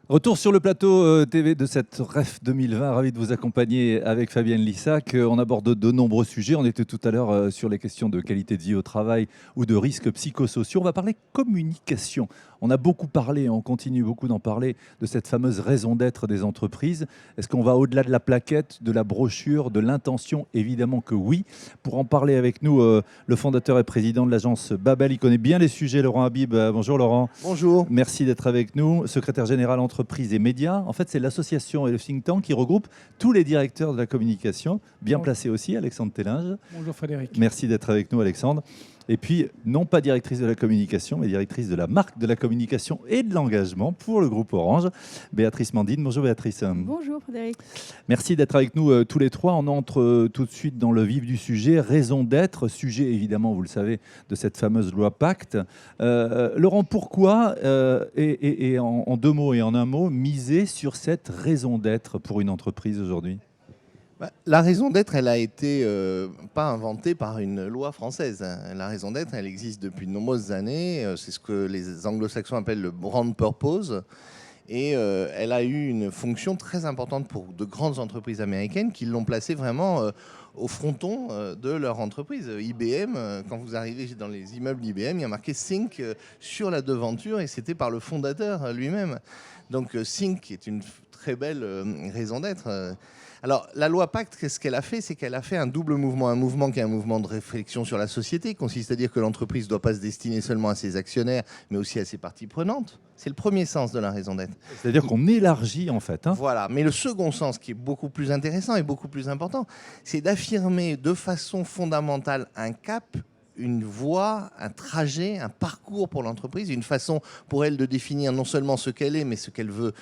Retour sur le plateau TV de cette REF 2020. Ravi de vous accompagner avec Fabienne Lissac. On aborde de nombreux sujets. On était tout à l'heure sur les questions de qualité de vie au travail ou de risques psychosociaux. On va parler communication. On a beaucoup parlé, on continue beaucoup d'en parler, de cette fameuse raison d'être des entreprises. Est-ce qu'on va au-delà de la plaquette, de la brochure, de l'intention? Évidemment que oui. Pour en parler avec nous, le fondateur et président de l'agence Babel, il connaît bien les sujets, Laurent Habib. Bonjour Laurent. Bonjour. Merci d'être avec nous. Secrétaire général entreprise et médias. En fait, c'est l'association et le think tank qui regroupe tous les directeurs de la communication. Bien placé aussi, Alexandre Tellinge. Bonjour Frédéric. Merci d'être avec nous, Alexandre. Et puis, non pas directrice de la communication, mais directrice de la marque de la communication et de l'engagement pour le groupe Orange, Béatrice Mandine. Bonjour Béatrice. Bonjour Frédéric. Merci d'être avec nous tous les trois. On entre tout de suite dans le vif du sujet. Raison d'être, sujet évidemment, vous le savez, de cette fameuse loi Pacte. Laurent, pourquoi, et en deux mots et en un mot, miser sur cette raison d'être pour une entreprise aujourd'hui ? La raison d'être, elle a été pas inventée par une loi française. La raison d'être, elle existe depuis de nombreuses années. C'est ce que les anglo-saxons appellent le brand purpose. Et elle a eu une fonction très importante pour de grandes entreprises américaines qui l'ont placée vraiment au fronton de leur entreprise. IBM, quand vous arrivez dans les immeubles d'IBM, il y a marqué Think sur la devanture et c'était par le fondateur lui-même. Donc Think est une très belle raison d'être. Alors, la loi Pacte, qu'est-ce qu'elle a fait? C'est qu'elle a fait un double mouvement. Un mouvement qui est un mouvement de réflexion sur la société, qui consiste à dire que l'entreprise ne doit pas se destiner seulement à ses actionnaires, mais aussi à ses parties prenantes. C'est le premier sens de la raison d'être. C'est-à-dire qu'on élargit, en fait. Voilà. Mais le second sens, qui est beaucoup plus intéressant et beaucoup plus important, c'est d'affirmer de façon fondamentale un cap, une voie, un trajet, un parcours pour l'entreprise, une façon pour elle de définir non seulement ce qu'elle est, mais ce qu'elle veut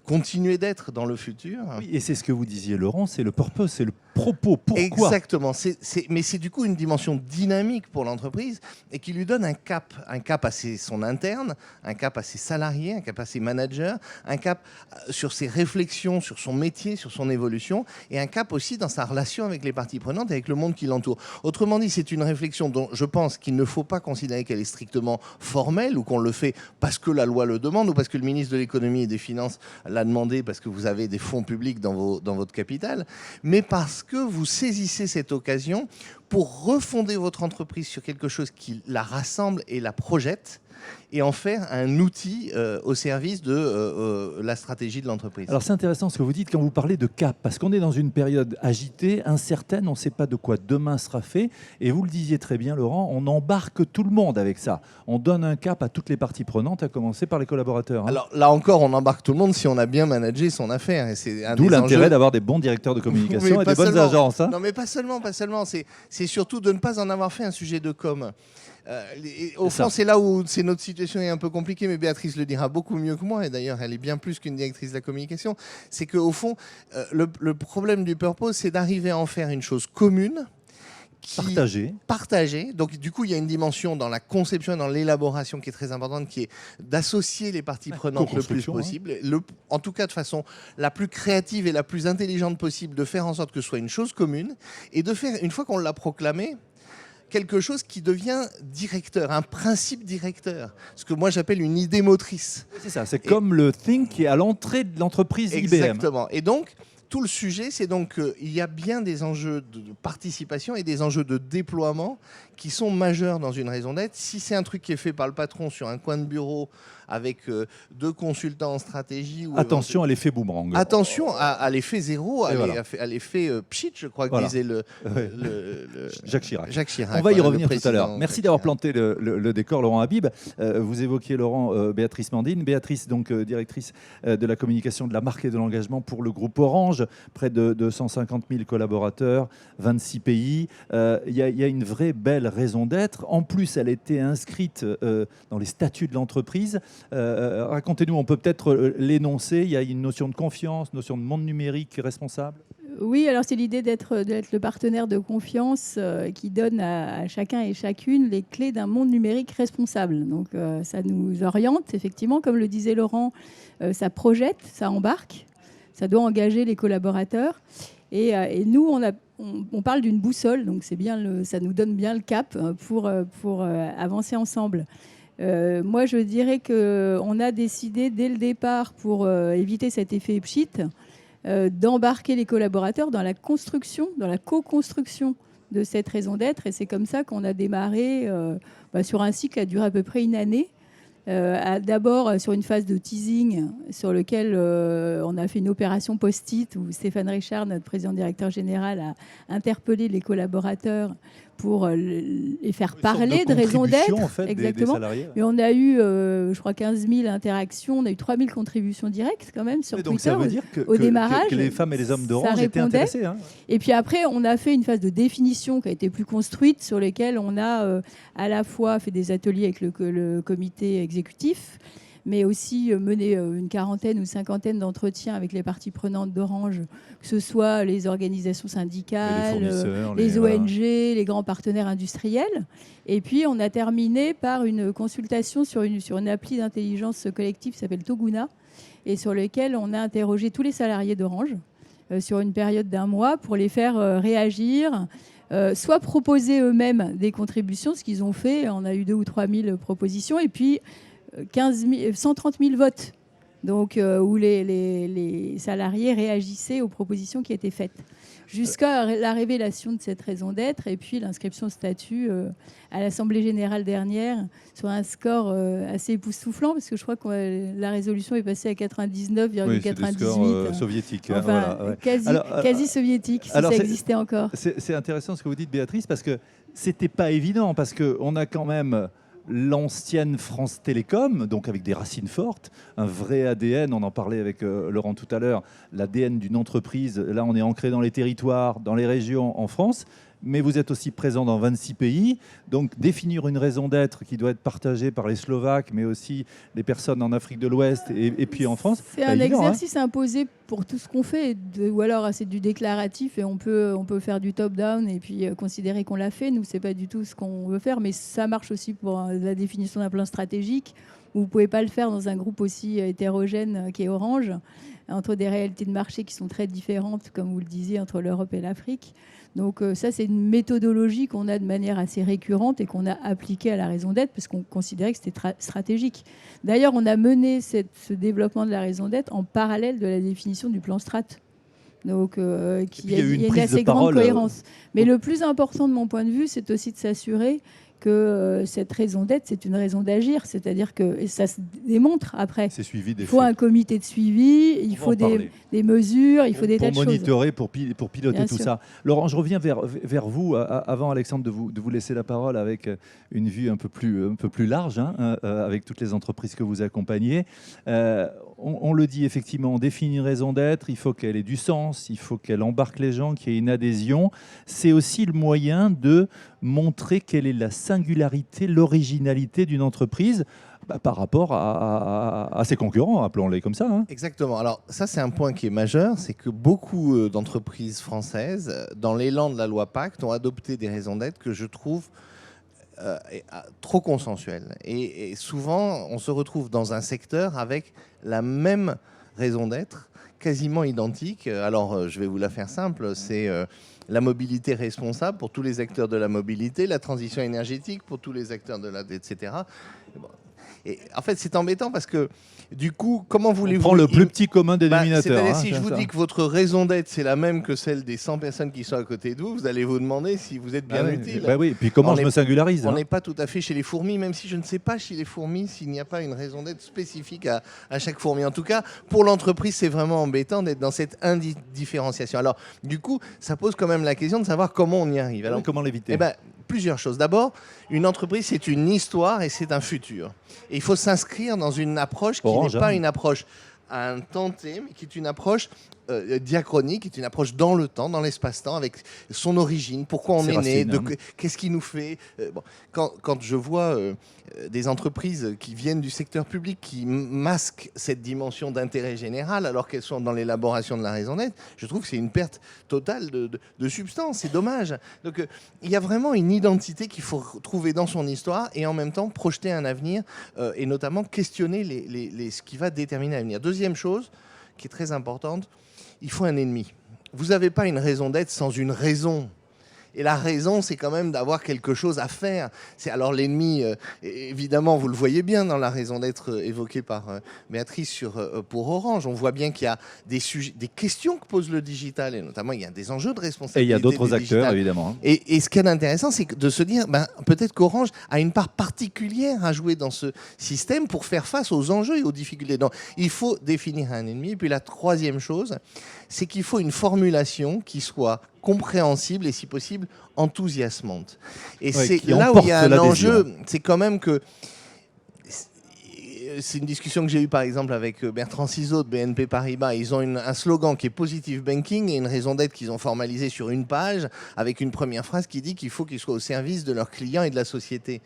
continuer d'être dans le futur. Oui, et c'est ce que vous disiez, Laurent, c'est le purpose, c'est le propos. Pourquoi? Exactement. Mais c'est du coup une dimension dynamique pour l'entreprise et qui lui donne un cap à son interne, un cap à ses salariés, un cap à ses managers, un cap sur ses réflexions, sur son métier, sur son évolution et un cap aussi dans sa relation avec les parties prenantes et avec le monde qui l'entoure. Autrement dit, c'est une réflexion dont je pense qu'il ne faut pas considérer qu'elle est strictement formelle ou qu'on le fait parce que la loi le demande ou parce que le ministre de l'économie et des finances l'a demandé parce que vous avez des fonds publics dans votre capital, mais parce que vous saisissez cette occasion pour refonder votre entreprise sur quelque chose qui la rassemble et la projette et en faire un outil au service de la stratégie de l'entreprise. Alors c'est intéressant ce que vous dites quand vous parlez de cap, parce qu'on est dans une période agitée, incertaine, on ne sait pas de quoi demain sera fait, et vous le disiez très bien Laurent, on embarque tout le monde avec ça. On donne un cap à toutes les parties prenantes, à commencer par les collaborateurs. Alors là encore, on embarque tout le monde si on a bien managé son affaire. D'où l'intérêt d'avoir des bons directeurs de communication et des bonnes agences. Non mais pas seulement. C'est surtout de ne pas en avoir fait un sujet de com'. Au fond, c'est là où notre situation est un peu compliquée, mais Béatrice le dira beaucoup mieux que moi, et d'ailleurs, elle est bien plus qu'une directrice de la communication. C'est qu'au fond, le problème du purpose, c'est d'arriver à en faire une chose commune, partagée. Donc, du coup, il y a une dimension dans la conception et dans l'élaboration qui est très importante, qui est d'associer les parties prenantes le plus possible, en tout cas de façon la plus créative et la plus intelligente possible, de faire en sorte que ce soit une chose commune, et de faire, une fois qu'on l'a proclamé, quelque chose qui devient directeur, un principe directeur, ce que moi j'appelle une idée motrice. C'est ça, c'est comme le Think qui est à l'entrée de l'entreprise IBM. Exactement. Et donc, tout le sujet, c'est donc qu'il y a bien des enjeux de participation et des enjeux de déploiement qui sont majeurs dans une raison d'être. Si c'est un truc qui est fait par le patron sur un coin de bureau avec deux consultants en stratégie... Attention à l'effet boomerang. Attention à l'effet zéro, à l'effet pchit, je crois que disait Jacques Chirac. Jacques Chirac. On va y revenir tout à l'heure. Merci d'avoir planté le décor, Laurent Habib. Vous évoquiez, Laurent, Béatrice Mandine. Béatrice, donc directrice de la communication de la marque et de l'engagement pour le groupe Orange. Près de 150 000 collaborateurs, 26 pays. Il y a une vraie belle raison d'être. En plus, elle a été inscrite dans les statuts de l'entreprise. Racontez-nous, on peut peut-être l'énoncer. Il y a une notion de confiance, notion de monde numérique responsable. Oui, alors c'est l'idée d'être le partenaire de confiance qui donne à chacun et chacune les clés d'un monde numérique responsable. Donc ça nous oriente, effectivement, comme le disait Laurent, ça projette, ça embarque, ça doit engager les collaborateurs. Et nous, on parle d'une boussole, donc ça nous donne bien le cap pour avancer ensemble. Moi, je dirais qu'on a décidé dès le départ, pour éviter cet effet pchit, d'embarquer les collaborateurs dans la construction, dans la co-construction de cette raison d'être. Et c'est comme ça qu'on a démarré sur un cycle qui a duré à peu près une année. D'abord sur une phase de teasing sur lequel on a fait une opération post-it où Stéphane Richard, notre président directeur général, a interpellé les collaborateurs pour les faire parler de raison d'être. En fait, exactement. des salariés. Et on a eu, je crois, 15 000 interactions. On a eu 3 000 contributions directes quand même sur Et donc Twitter. ça veut dire au démarrage, que les femmes et les hommes d'Orange ça étaient répondait. intéressés. Hein. Et puis après, on a fait une phase de définition qui a été plus construite, sur lesquelles on a à la fois fait des ateliers avec le comité exécutif, mais aussi mené une quarantaine ou cinquantaine d'entretiens avec les parties prenantes d'Orange, que ce soit les organisations syndicales, les ONG, les grands partenaires industriels. Et puis, on a terminé par une consultation sur une appli d'intelligence collective qui s'appelle Toguna, et sur laquelle on a interrogé tous les salariés d'Orange sur une période d'1 mois pour les faire réagir, soit proposer eux-mêmes des contributions, ce qu'ils ont fait. On a eu 2 ou 3 000 propositions, et puis 130 000 votes, donc, où les salariés réagissaient aux propositions qui étaient faites, jusqu'à la révélation de cette raison d'être, et puis l'inscription au statut à l'Assemblée générale dernière, sur un score assez époustouflant, parce que je crois que la résolution est passée à 99,98. Oui, c'est des scores soviétiques. Enfin, voilà, ouais. quasi soviétique, si ça existait encore. C'est intéressant ce que vous dites, Béatrice, parce que c'était pas évident, parce qu'on a quand même l'ancienne France Télécom, donc avec des racines fortes, un vrai ADN, on en parlait avec Laurent tout à l'heure, l'ADN d'une entreprise, là on est ancré dans les territoires, dans les régions en France, mais vous êtes aussi présent dans 26 pays, donc définir une raison d'être qui doit être partagée par les Slovaques, mais aussi les personnes en Afrique de l'Ouest et puis en France. C'est un exercice imposé pour tout ce qu'on fait, ou alors c'est du déclaratif et on peut faire du top-down et puis considérer qu'on l'a fait. Nous, c'est pas du tout ce qu'on veut faire, mais ça marche aussi pour la définition d'un plan stratégique. Vous ne pouvez pas le faire dans un groupe aussi hétérogène qu'est Orange, entre des réalités de marché qui sont très différentes, comme vous le disiez, entre l'Europe et l'Afrique. Donc ça, c'est une méthodologie qu'on a de manière assez récurrente et qu'on a appliquée à la raison d'être parce qu'on considérait que c'était stratégique. D'ailleurs, on a mené ce développement de la raison d'être en parallèle de la définition du plan strat. Donc, il y a une assez grande cohérence. Mais le plus important de mon point de vue, c'est aussi de s'assurer que cette raison d'être, c'est une raison d'agir. C'est-à-dire que, et ça se démontre après, il faut un comité de suivi, il faut des mesures, il faut des tas de choses. Pour monitorer, pour piloter bien tout sûr. Ça. Laurent, je reviens vers vous, avant Alexandre, de vous laisser la parole avec une vue un peu plus large, hein, avec toutes les entreprises que vous accompagnez. On le dit effectivement, on définit une raison d'être, il faut qu'elle ait du sens, il faut qu'elle embarque les gens, qu'il y ait une adhésion. C'est aussi le moyen de montrer quelle est la singularité, l'originalité d'une entreprise par rapport à ses concurrents, appelons-les comme ça. Hein. Exactement. Alors ça, c'est un point qui est majeur, c'est que beaucoup d'entreprises françaises, dans l'élan de la loi Pacte, ont adopté des raisons d'être que je trouve trop consensuelles. Et souvent, on se retrouve dans un secteur avec la même raison d'être, quasiment identique. Alors, je vais vous la faire simple, c'est la mobilité responsable pour tous les acteurs de la mobilité, la transition énergétique pour tous les acteurs de la... etc. Bon. Et en fait, c'est embêtant parce que, du coup, comment voulez-vous... On prend le plus petit commun dénominateur. C'est-à-dire, si je vous dis que votre raison d'être, c'est la même que celle des 100 personnes qui sont à côté de vous, vous allez vous demander si vous êtes bien utile. Oui. Et puis comment je me singularise. On n'est pas tout à fait chez les fourmis, même si je ne sais pas chez les fourmis s'il n'y a pas une raison d'être spécifique à chaque fourmi. En tout cas, pour l'entreprise, c'est vraiment embêtant d'être dans cette indifférenciation. Alors, du coup, ça pose quand même la question de savoir comment on y arrive. Alors, comment l'éviter ? Plusieurs choses. D'abord, une entreprise, c'est une histoire et c'est un futur. Et il faut s'inscrire dans une approche qui n'est pas une approche à un temps T, mais qui est une approche diachronique, qui est une approche dans le temps, dans l'espace-temps, avec son origine, pourquoi on est né, qu'est-ce qui nous fait... Quand je vois des entreprises qui viennent du secteur public, qui masquent cette dimension d'intérêt général, alors qu'elles sont dans l'élaboration de la raison d'être, je trouve que c'est une perte totale de substance, c'est dommage. Donc il y a vraiment une identité qu'il faut trouver dans son histoire, et en même temps projeter un avenir, et notamment questionner ce qui va déterminer l'avenir. Deuxième chose, qui est très importante, il faut un ennemi. vous n'avez pas une raison d'être sans une raison. Et la raison, c'est quand même d'avoir quelque chose à faire. Alors l'ennemi, évidemment, vous le voyez bien dans la raison d'être évoquée par Béatrice pour Orange. On voit bien qu'il y a des questions que pose le digital, et notamment il y a des enjeux de responsabilité. Et il y a d'autres acteurs, digital. évidemment. Et ce qui est intéressant, c'est de se dire, peut-être qu'Orange a une part particulière à jouer dans ce système pour faire face aux enjeux et aux difficultés. Donc, il faut définir un ennemi. Et puis la troisième chose, c'est qu'il faut une formulation qui soit compréhensible et si possible enthousiasmante. Et c'est là où il y a un enjeu, c'est quand même que c'est une discussion que j'ai eue par exemple avec Bertrand Ciseaux de BNP Paribas. Ils ont un slogan qui est Positive Banking et une raison d'être qu'ils ont formalisée sur une page avec une première phrase qui dit qu'il faut qu'ils soient au service de leurs clients et de la société.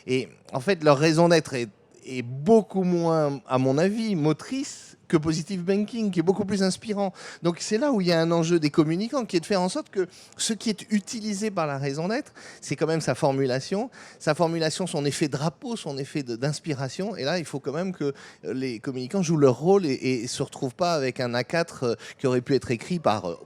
Et en fait, leur raison d'être est beaucoup moins, à mon avis, motrice que Positive Banking, qui est beaucoup plus inspirant. Donc c'est là où il y a un enjeu des communicants, qui est de faire en sorte que ce qui est utilisé par la raison d'être, c'est quand même sa formulation, son effet drapeau, son effet d'inspiration. Et là, il faut quand même que les communicants jouent leur rôle et se retrouvent pas avec un A4 qui aurait pu être écrit par,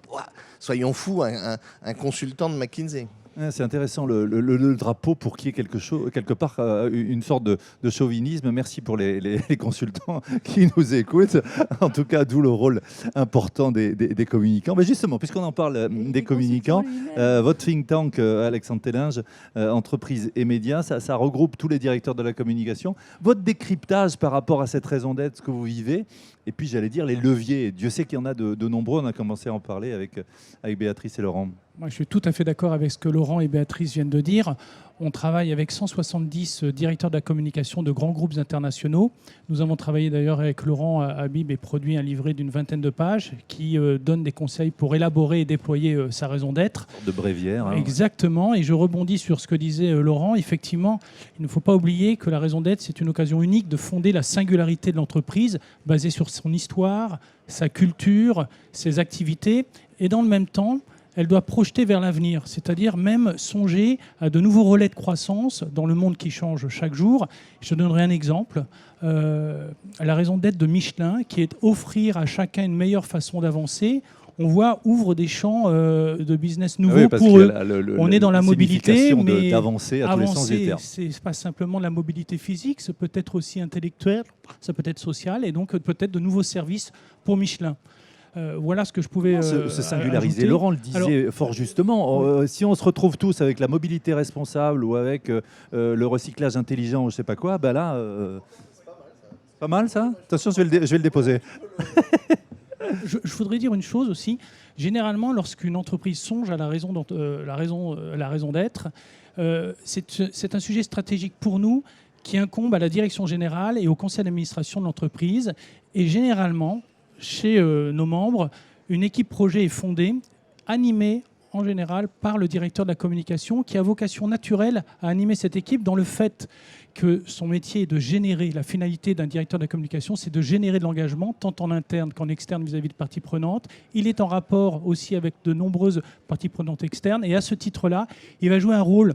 soyons fous, un consultant de McKinsey. C'est intéressant, le drapeau pour qu'il y ait quelque part une sorte de chauvinisme. Merci pour les consultants qui nous écoutent. En tout cas, d'où le rôle important des communicants. Mais justement, puisqu'on en parle des communicants, votre think tank, Alexandre Tellinge, entreprise et médias, ça regroupe tous les directeurs de la communication. Votre décryptage par rapport à cette raison d'être, ce que vous vivez, et puis j'allais dire les leviers. Dieu sait qu'il y en a de nombreux. On a commencé à en parler avec Béatrice et Laurent. Moi, je suis tout à fait d'accord avec ce que Laurent et Béatrice viennent de dire. On travaille avec 170 directeurs de la communication de grands groupes internationaux. Nous avons travaillé d'ailleurs avec Laurent Habib et produit un livret d'une 20aine de pages qui donne des conseils pour élaborer et déployer sa raison d'être. De bréviaire. Exactement. Et je rebondis sur ce que disait Laurent. Effectivement, il ne faut pas oublier que la raison d'être, c'est une occasion unique de fonder la singularité de l'entreprise basée sur son histoire, sa culture, ses activités. Et dans le même temps, elle doit projeter vers l'avenir, c'est-à-dire même songer à de nouveaux relais de croissance dans le monde qui change chaque jour. Je donnerai un exemple. La raison d'être de Michelin, qui est offrir à chacun une meilleure façon d'avancer, on voit ouvre des champs de business nouveaux pour eux. On est dans la mobilité, mais d'avancer à tous les sens du terme. C'est pas simplement de la mobilité physique, ça peut être aussi intellectuel, ça peut être social, et donc peut-être de nouveaux services pour Michelin. Voilà ce que je pouvais se singulariser. ajouter. Laurent le disait fort justement. Si on se retrouve tous avec la mobilité responsable ou avec le recyclage intelligent ou je sais pas quoi, ben là, c'est pas mal ça. Attention, je vais le déposer. Je voudrais dire une chose aussi. Généralement, lorsqu'une entreprise songe à la raison d'être, c'est un sujet stratégique pour nous qui incombe à la direction générale et au conseil d'administration de l'entreprise. Et généralement, chez nos membres, une équipe projet est fondée, animée en général par le directeur de la communication qui a vocation naturelle à animer cette équipe dans le fait que son métier est de générer, la finalité d'un directeur de la communication, c'est de générer de l'engagement, tant en interne qu'en externe vis-à-vis de parties prenantes. Il est en rapport aussi avec de nombreuses parties prenantes externes et à ce titre-là, il va jouer un rôle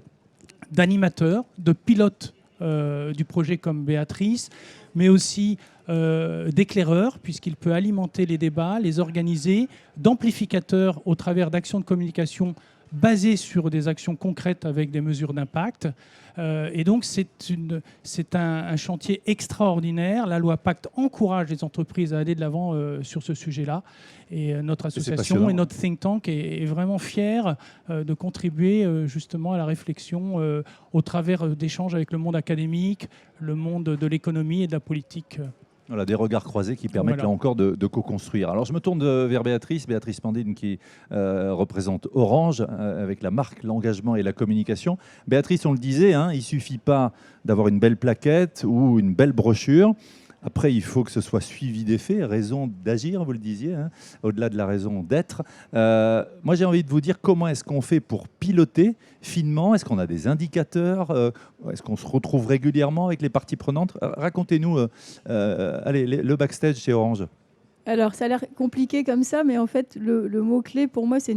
d'animateur, de pilote du projet comme Béatrice, mais aussi d'éclaireur, puisqu'il peut alimenter les débats, les organiser, d'amplificateur au travers d'actions de communication basées sur des actions concrètes avec des mesures d'impact. Et donc, c'est un chantier extraordinaire. La loi Pacte encourage les entreprises à aller de l'avant sur ce sujet-là. Et notre association et notre think tank est vraiment fier de contribuer justement à la réflexion au travers d'échanges avec le monde académique, le monde de l'économie et de la politique. Voilà, des regards croisés qui permettent là encore de co-construire. Alors je me tourne vers Béatrice Pandine qui représente Orange avec la marque, l'engagement et la communication. Béatrice, on le disait, il ne suffit pas d'avoir une belle plaquette ou une belle brochure. Après, il faut que ce soit suivi des faits, raison d'agir, vous le disiez, au-delà de la raison d'être. Moi, j'ai envie de vous dire comment est-ce qu'on fait pour piloter finement. Est-ce qu'on a des indicateurs? Est-ce qu'on se retrouve régulièrement avec les parties prenantes? Racontez-nous le backstage chez Orange. Alors, ça a l'air compliqué comme ça, mais en fait, le mot-clé pour moi, c'est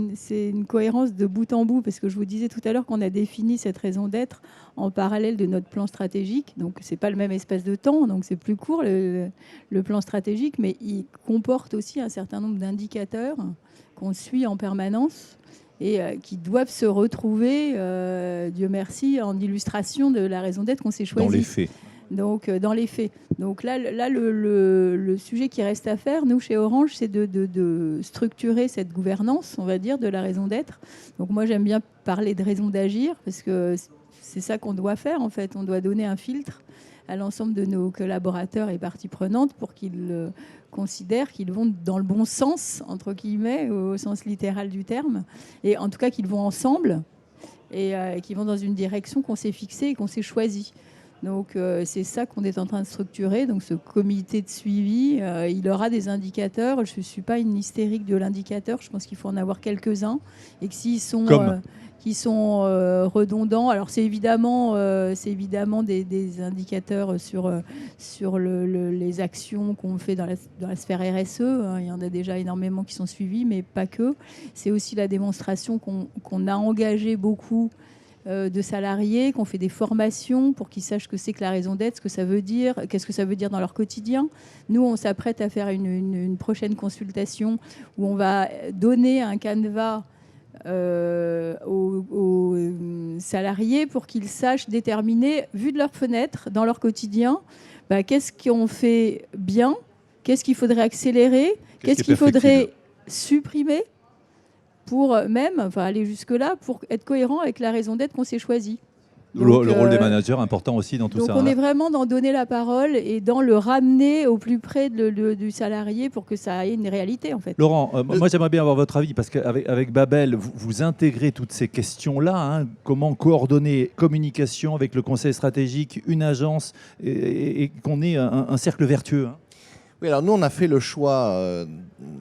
une cohérence de bout en bout, parce que je vous disais tout à l'heure qu'on a défini cette raison d'être en parallèle de notre plan stratégique. Donc, ce n'est pas le même espace de temps, donc c'est plus court, le plan stratégique, mais il comporte aussi un certain nombre d'indicateurs qu'on suit en permanence et qui doivent se retrouver, Dieu merci, en illustration de la raison d'être qu'on s'est choisie. Dans les faits. Donc, dans les faits. Donc là, le sujet qui reste à faire, nous, chez Orange, c'est de structurer cette gouvernance, on va dire, de la raison d'être. Donc moi, j'aime bien parler de raison d'agir, parce que c'est ça qu'on doit faire, en fait. On doit donner un filtre à l'ensemble de nos collaborateurs et parties prenantes pour qu'ils considèrent qu'ils vont dans le bon sens, entre guillemets, au sens littéral du terme, et en tout cas qu'ils vont ensemble et qu'ils vont dans une direction qu'on s'est fixée et qu'on s'est choisie. Donc c'est ça qu'on est en train de structurer. Donc ce comité de suivi, il aura des indicateurs. Je ne suis pas une hystérique de l'indicateur. Je pense qu'il faut en avoir quelques-uns. Et que s'ils sont, redondants, alors c'est évidemment des indicateurs sur les actions qu'on fait dans la sphère RSE. Il y en a déjà énormément qui sont suivis, mais pas que. C'est aussi la démonstration qu'on a engagé beaucoup de salariés, qu'on fait des formations pour qu'ils sachent ce que c'est que la raison d'être, ce que ça veut dire, qu'est-ce que ça veut dire dans leur quotidien. Nous, on s'apprête à faire une prochaine consultation où on va donner un canevas aux salariés pour qu'ils sachent déterminer, vu de leur fenêtre, dans leur quotidien, qu'est-ce qu'on fait bien, qu'est-ce qu'il faudrait accélérer, qu'est-ce qu'il faudrait supprimer pour aller jusque-là, pour être cohérent avec la raison d'être qu'on s'est choisie. Le rôle des managers important aussi dans tout ça. Donc on est vraiment dans donner la parole et dans le ramener au plus près du salarié pour que ça ait une réalité, en fait. Laurent, moi j'aimerais bien avoir votre avis, parce qu'avec Babel, vous intégrez toutes ces questions-là. Hein, comment coordonner communication avec le conseil stratégique, une agence, et qu'on ait un cercle vertueux, hein. Oui, alors nous, on a fait le choix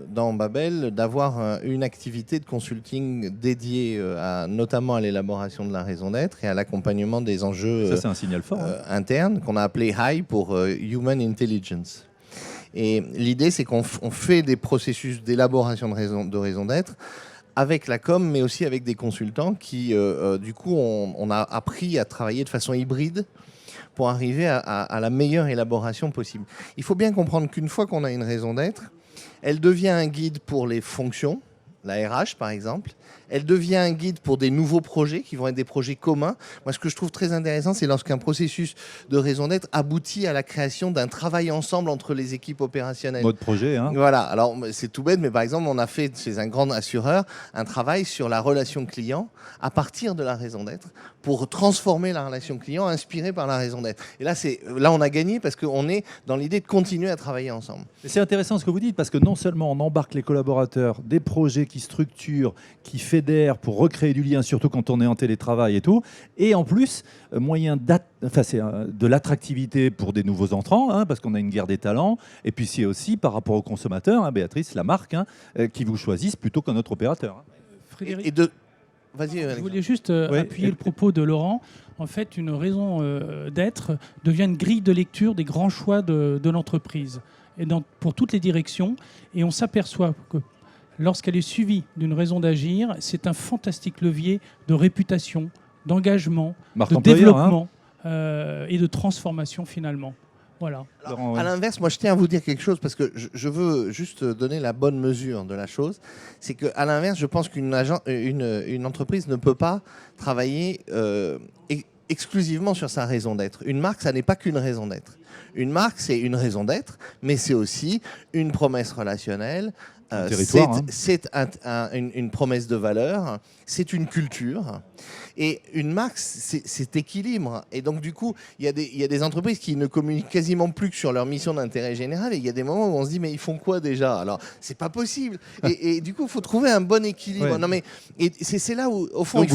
dans Babel d'avoir une activité de consulting dédiée notamment à l'élaboration de la raison d'être et à l'accompagnement des enjeux ça, c'est un signal fort, internes, qu'on a appelé HI pour Human Intelligence. Et l'idée, c'est qu'on fait des processus d'élaboration de raison d'être avec la com, mais aussi avec des consultants qui, du coup, on a appris à travailler de façon hybride pour arriver à la meilleure élaboration possible. Il faut bien comprendre qu'une fois qu'on a une raison d'être, elle devient un guide pour les fonctions, la RH par exemple. Elle devient un guide pour des nouveaux projets qui vont être des projets communs. Moi, ce que je trouve très intéressant, c'est lorsqu'un processus de raison d'être aboutit à la création d'un travail ensemble entre les équipes opérationnelles. Mode projet, hein. Voilà, alors c'est tout bête, mais par exemple, on a fait chez un grand assureur un travail sur la relation client à partir de la raison d'être pour transformer la relation client inspirée par la raison d'être. Et là, on a gagné parce qu'on est dans l'idée de continuer à travailler ensemble. C'est intéressant ce que vous dites, parce que non seulement on embarque les collaborateurs, des projets qui structurent, qui fédèrent pour recréer du lien, surtout quand on est en télétravail et tout, et en plus, c'est de l'attractivité pour des nouveaux entrants, hein, parce qu'on a une guerre des talents, et puis c'est aussi par rapport aux consommateurs, hein, Béatrice, la marque, hein, qui vous choisissent plutôt qu'un autre opérateur. Hein. Frédéric, Vas-y, je voulais juste appuyer le propos de Laurent. En fait, une raison d'être devient une grille de lecture des grands choix de l'entreprise, et pour toutes les directions, et on s'aperçoit que lorsqu'elle est suivie d'une raison d'agir, c'est un fantastique levier de réputation, d'engagement, de développement, hein, et de transformation finalement. Voilà. Alors, à l'inverse, moi je tiens à vous dire quelque chose parce que je veux juste donner la bonne mesure de la chose. C'est qu'à l'inverse, je pense qu'une entreprise ne peut pas travailler exclusivement sur sa raison d'être. Une marque, ça n'est pas qu'une raison d'être. Une marque, c'est une raison d'être, mais c'est aussi une promesse relationnelle. C'est une promesse de valeur, c'est une culture. Et une marque, c'est équilibre. Et donc, du coup, il y a des entreprises qui ne communiquent quasiment plus que sur leur mission d'intérêt général. Et il y a des moments où on se dit, mais ils font quoi déjà? Alors, c'est pas possible. Et du coup, il faut trouver un bon équilibre. Ouais. Non, mais c'est là où, au fond, donc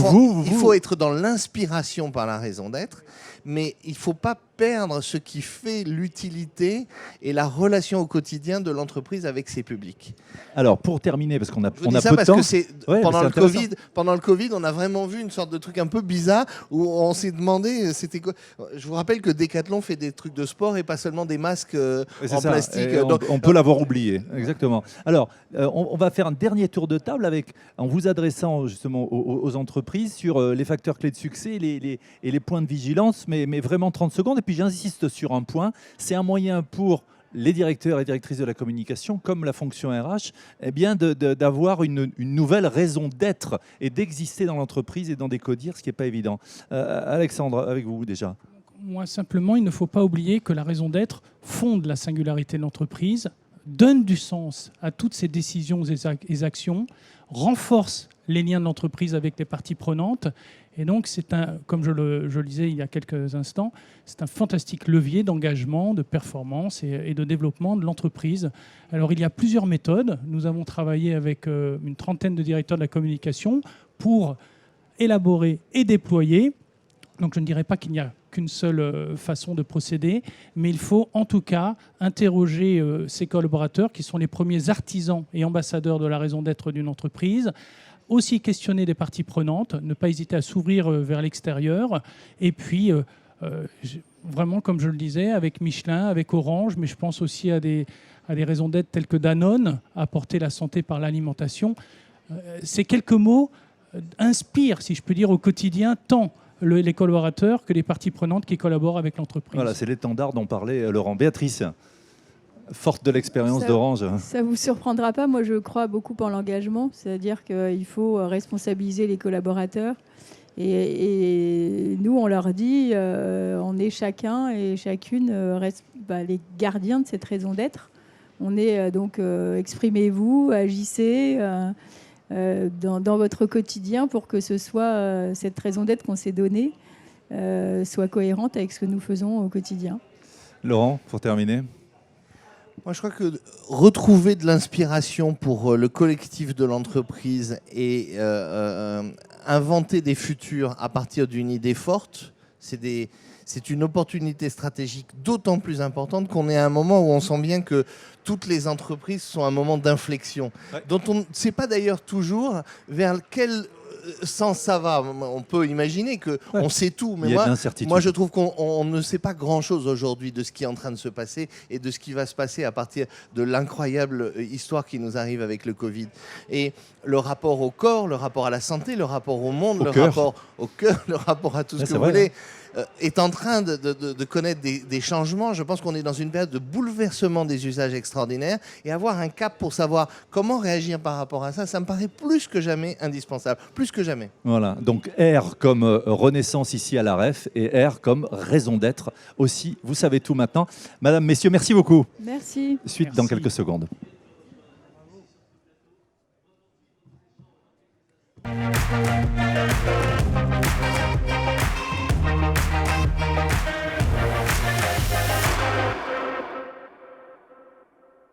il faut être dans l'inspiration par la raison d'être. Mais il ne faut pas perdre ce qui fait l'utilité et la relation au quotidien de l'entreprise avec ses publics. Alors, pour terminer, parce qu'on a, Je vous on dis a ça peu de parce temps. que Ouais, pendant mais le c'est intéressant. Covid, pendant le Covid, on a vraiment vu une sorte de truc un peu bizarre où on s'est demandé, c'était quoi. Je vous rappelle que Decathlon fait des trucs de sport et pas seulement des masques Oui, c'est en ça. plastique. Et on peut l'avoir oublié, exactement. Alors, on va faire un dernier tour de table en vous adressant justement aux entreprises sur les facteurs clés de succès et les points de vigilance, mais vraiment 30 secondes. Et puis j'insiste sur un point, c'est un moyen pour les directeurs et directrices de la communication, comme la fonction RH, eh bien d'avoir une nouvelle raison d'être et d'exister dans l'entreprise et d'en décoder, ce qui n'est pas évident. Alexandre, avec vous déjà. Moi, simplement, il ne faut pas oublier que la raison d'être fonde la singularité de l'entreprise, donne du sens à toutes ses décisions et actions, renforce les liens de l'entreprise avec les parties prenantes. Et donc, comme je le disais il y a quelques instants, c'est un fantastique levier d'engagement, de performance et de développement de l'entreprise. Alors, il y a plusieurs méthodes. Nous avons travaillé avec une trentaine de directeurs de la communication pour élaborer et déployer. Donc, je ne dirais pas qu'il n'y a qu'une seule façon de procéder, mais il faut en tout cas interroger ses collaborateurs, qui sont les premiers artisans et ambassadeurs de la raison d'être d'une entreprise, aussi questionner des parties prenantes, ne pas hésiter à s'ouvrir vers l'extérieur, et puis vraiment, comme je le disais, avec Michelin, avec Orange, mais je pense aussi à des raisons d'être telles que Danone, apporter la santé par l'alimentation. Ces quelques mots inspirent, si je peux dire, au quotidien, tant les collaborateurs que les parties prenantes qui collaborent avec l'entreprise. Voilà, c'est l'étendard dont parlait Laurent. Béatrice, forte de l'expérience d'Orange. Ça ne vous surprendra pas, moi je crois beaucoup en l'engagement, c'est-à-dire qu'il faut responsabiliser les collaborateurs. Et nous, on leur dit, on est chacun et chacune les gardiens de cette raison d'être. On est donc, exprimez-vous, agissez dans votre quotidien pour que ce soit cette raison d'être qu'on s'est donnée soit cohérente avec ce que nous faisons au quotidien. Laurent, pour terminer. Moi, je crois que retrouver de l'inspiration pour le collectif de l'entreprise et inventer des futurs à partir d'une idée forte, c'est une opportunité stratégique d'autant plus importante qu'on est à un moment où on sent bien que toutes les entreprises sont à un moment d'inflexion, dont on ne sait pas d'ailleurs toujours vers quel sens ça va. On peut imaginer qu'on sait tout, mais moi je trouve qu'on ne sait pas grand-chose aujourd'hui de ce qui est en train de se passer et de ce qui va se passer à partir de l'incroyable histoire qui nous arrive avec le Covid. Et le rapport au corps, le rapport à la santé, le rapport au monde, rapport au cœur, le rapport à tout ce que vous voulez, est en train de connaître des changements. Je pense qu'on est dans une période de bouleversement des usages extraordinaires, et avoir un cap pour savoir comment réagir par rapport à ça, ça me paraît plus que jamais indispensable, plus que jamais. Voilà, donc R comme renaissance ici à la REF et R comme raison d'être aussi. Vous savez tout maintenant. Madame, messieurs, merci beaucoup. Merci. Suite Merci. dans quelques secondes.